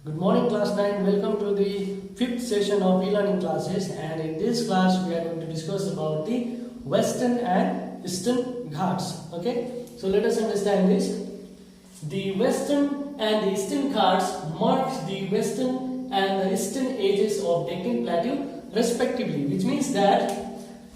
Good morning class 9, welcome to the 5th session of e-learning classes, and in this class we are going to discuss about the Western and Eastern Ghats. Okay, so let us understand this. The Western and the Eastern Ghats mark the Western and the Eastern edges of Deccan Plateau respectively, which means that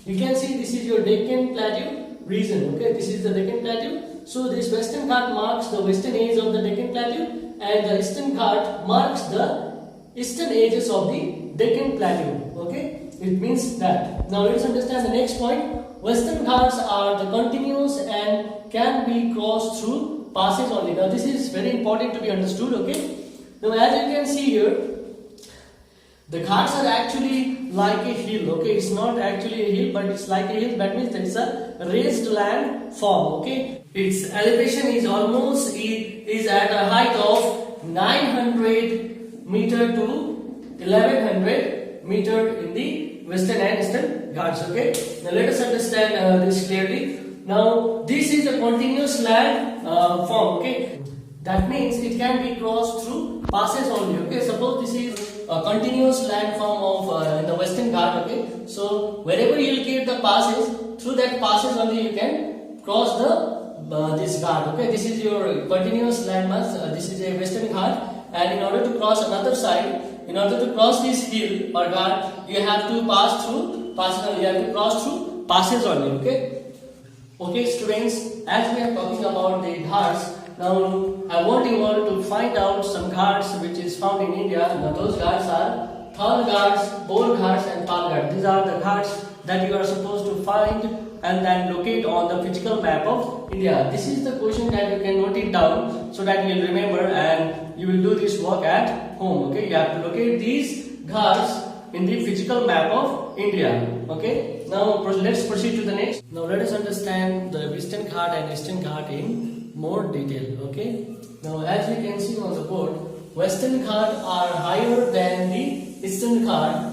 you can see this is your Deccan Plateau region. Okay, this is the Deccan Plateau. So this Western Ghat marks the western edge of the Deccan Plateau, and the Eastern Ghat marks the eastern edges of the Deccan Plateau. Okay, it means that. Now let us understand the next point. Western Ghats are the continuous and can be crossed through passes only. Now this is very important to be understood. Okay, now as you can see here, the Ghats are actually like a hill. Okay, it's not actually a hill, but it's like a hill. That means there is a raised land form. Okay, its elevation is almost is at a height of 900 meter to 1100 meter in the Western and Eastern Ghats. Okay, now let us understand this clearly. Now this is a continuous land form. Okay, that means it can be crossed through passes only. Okay, suppose this is a continuous land form of in the Western Ghat. Okay, so wherever you will get the passes, through that passes only you can cross the this Ghat. Okay, this is your continuous landmass. This is a Western Ghat, and in order to cross another side, in order to cross this hill or Ghat, you have to pass through passes only. You have to cross through passes only. Okay, okay, students. As we are talking about the Ghats, now I want you all to find out some Ghats which is found in India. Now those Ghats are Thal Ghats, Bor Ghats, and Pal Ghats. These are the Ghats that you are supposed to find and then locate on the physical map of India. This is the question that you can note it down so that you will remember and you will do this work at home. Okay, you have to locate these Ghats in the physical map of India. Okay, now let's proceed to the next. Now let us understand the Western Ghat and Eastern Ghat in more detail. Okay, now as you can see on the board, Western Ghat are higher than the Eastern Ghat.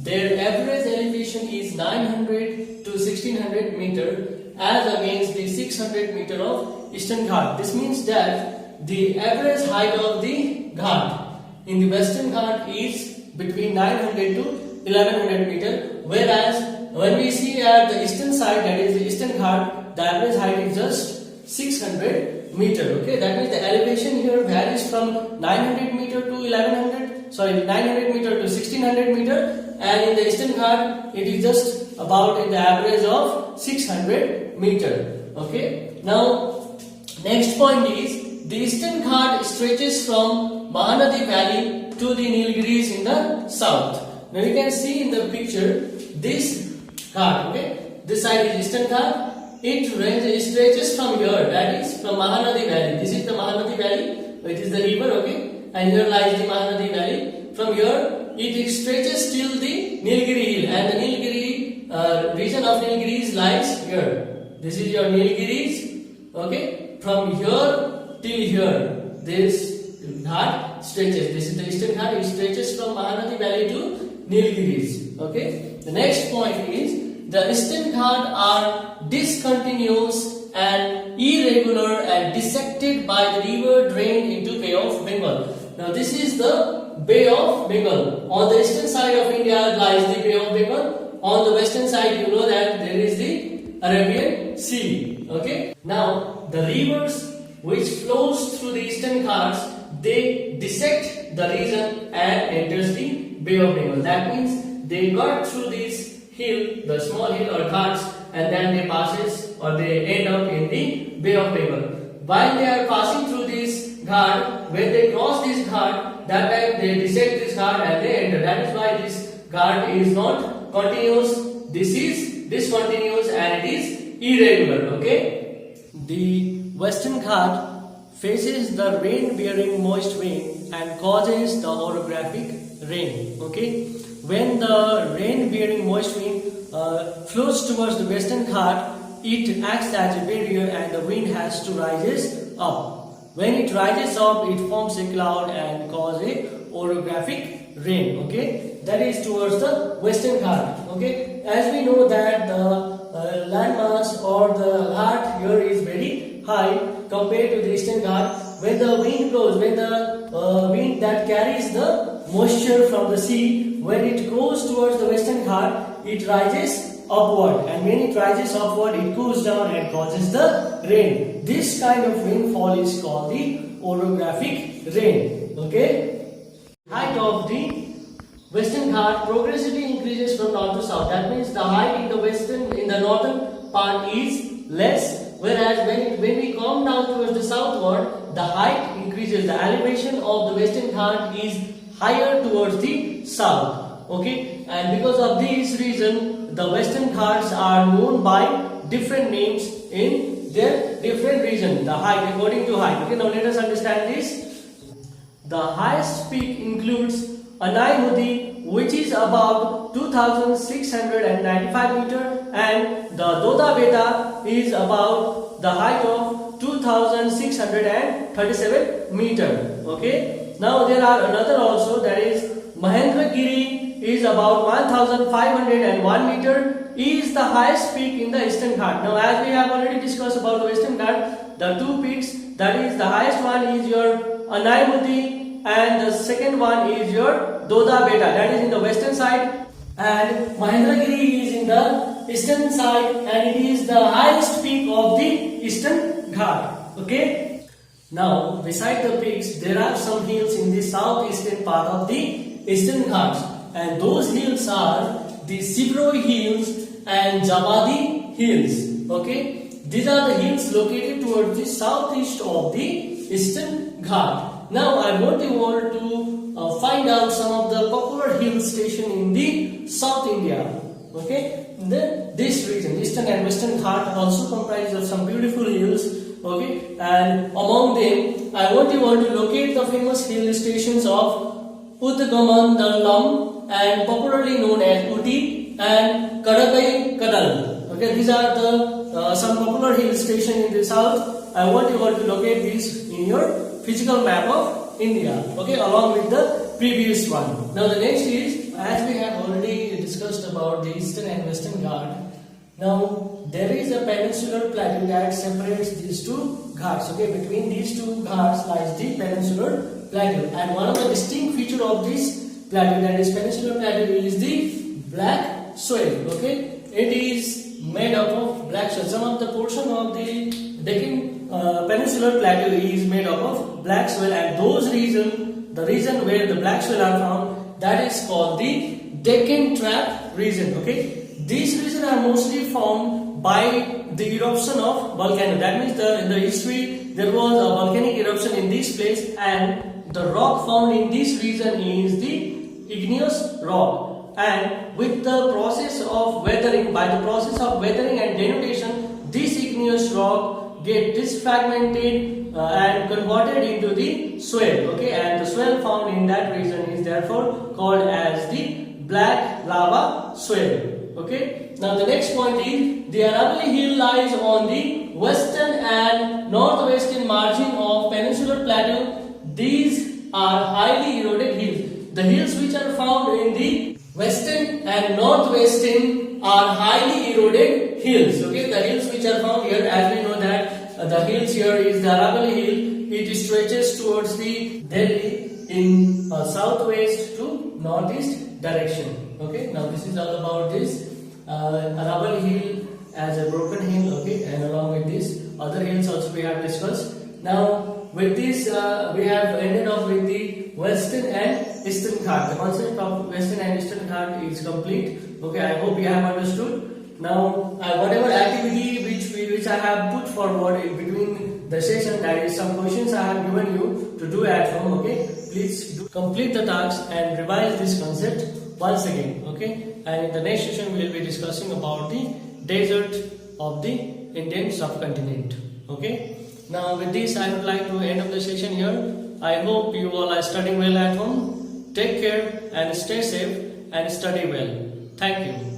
Their average elevation is 900 to 1600 meter as against the 600 meter of Eastern Ghat. This means that the average height of the Ghat in the Western Ghat is between 900 to 1100 meter, whereas when we see at the eastern side, that is the Eastern Ghat, the average height is just 600 meter. Okay, that means the elevation here varies from 900 meter to 900 meter to 1600 meter, and in the Eastern Ghat it is just about in the average of 600 meter. Okay, now next point is the Eastern Ghat stretches from Mahanadi Valley to the Nilgiris in the south. Now you can see in the picture this Ghat. Okay, this side is Eastern Ghat. It stretches from here, that is from Mahanadi Valley. This is the Mahanadi Valley, which is the river. Okay, and here lies the Mahanadi Valley. From here it stretches till the Nilgiri hill, and the Nilgiri region of Nilgiris lies here. This is your Nilgiris. Okay, from here till here this Ghat stretches. This is the Eastern Ghat. It stretches from Mahanadi Valley to Nilgiris. Okay, the next point is the Eastern Ghat are discontinuous and irregular and dissected by the river drained into Bay of Bengal. Now this is the Bay of Bengal. On the eastern side of India lies the Bay of Bengal. On the western side, you know that there is the Arabian Sea. Okay. Now the rivers which flows through the Eastern Ghats, they dissect the region and enters the Bay of Bengal. That means they got through this hill, the small hill or Ghats, and then they passes or they end up in the Bay of Bengal. While they are passing through this Ghat, when they cross this Ghat, that time they dissect this Ghat and they enter. That is why this Ghat is not continuous. This is discontinuous and it is irregular. Okay. The Western Ghat faces the rain-bearing moist vein and causes the orographic rain. Okay. When the rain-bearing moist vein flows towards the Western Ghat, it acts as a barrier and the wind has to rise up. When it rises up, it forms a cloud and causes a orographic rain. Okay, that is towards the Western Ghat. Okay, as we know that the landmass or the Ghat here is very high compared to the Eastern Ghat. when the wind blows, when the wind that carries the moisture from the sea, when it goes towards the Western Ghat, it rises upward, and when it rises upward, it cools down and causes the rain. This kind of rainfall is called the orographic rain. Okay, height of the Western Ghat progressively increases from north to south. That means the height in the northern part is less, whereas when we come down towards the southward, the height increases. The elevation of the Western Ghat is higher towards the south. Okay, and because of this reason, the Western Ghats are known by different names in their different region. The height, according to height. Okay, now let us understand this. The highest peak includes Anaimudi, which is about 2,695 meter, and the Doda Beta is about the height of 2,637 meter. Okay. Now there are another also, that is Mahendragiri is about 1,501 meter, is the highest peak in the Eastern Ghat. Now as we have already discussed about the Western Ghat, the two peaks, that is the highest one is your Anaimudi, and the second one is your Doda Beta, that is in the western side, and Mahendragiri is in the eastern side, and it is the highest peak of the Eastern Ghat. Okay. Now beside the peaks, there are some hills in the southeastern part of the Eastern Ghats, and those hills are the Sibroi Hills and Jabadi Hills. Okay, these are the hills located towards the southeast of the Eastern Ghat. Now I want you all to find out some of the popular hill station in the South India. Okay, this region, Eastern and Western Ghat, also comprises of some beautiful hills. Okay, and among them, I want you all to locate the famous hill stations of Udgaman Dalam, and popularly known as Uti, and Kadakai Kadal. Okay, these are the some popular hill station in the south. I want you all to locate these in your physical map of India. Okay, along with the previous one. Now the next is, as we have already discussed about the Eastern and Western Ghat. Now there is a peninsular plateau that separates these two ghats. Okay, between these two ghats lies the peninsular plateau, and one of the distinct feature of this plateau, that is peninsular plateau, is the black soil. Okay, it is made up of black soil. Some of the portion of the Deccan peninsular plateau is made up of black soil, and the region where the black soil are found, that is called the Deccan Trap region. Okay, these regions are mostly formed by the eruption of volcano. That means in the history there was a volcanic eruption in this place, and the rock found in this region is the igneous rock. And with the process of weathering, and denudation, this igneous rock get disfragmented and converted into the soil. Okay, and the soil found in that region is therefore called as the black lava soil. Okay, now the next point is the Aravalli Hill lies on the western and northwestern margin of peninsular plateau. These are highly eroded hills. The hills which are found in the western and northwestern are highly eroded hills. Okay, the hills which are found here, as we know that the hills here is the Aravalli Hill. It stretches towards the Delhi in southwest to northeast direction. Okay, now this is all about this Aravalli Hill as a broken hill. Okay, and along with this other hills also we have discussed. Now with this we have ended off with the Western and Eastern Ghat. The concept of Western and Eastern Ghat is complete. Okay, I hope you have understood. Now whatever activity which I have put forward in between the session, that is some questions I have given you to do at home. Okay, please complete the task and revise this concept once again. Okay, and in the next session we will be discussing about the desert of the Indian subcontinent. Okay, now with this I would like to end of the session here. I hope you all are studying well at home. Take care and stay safe and study well. Thank you.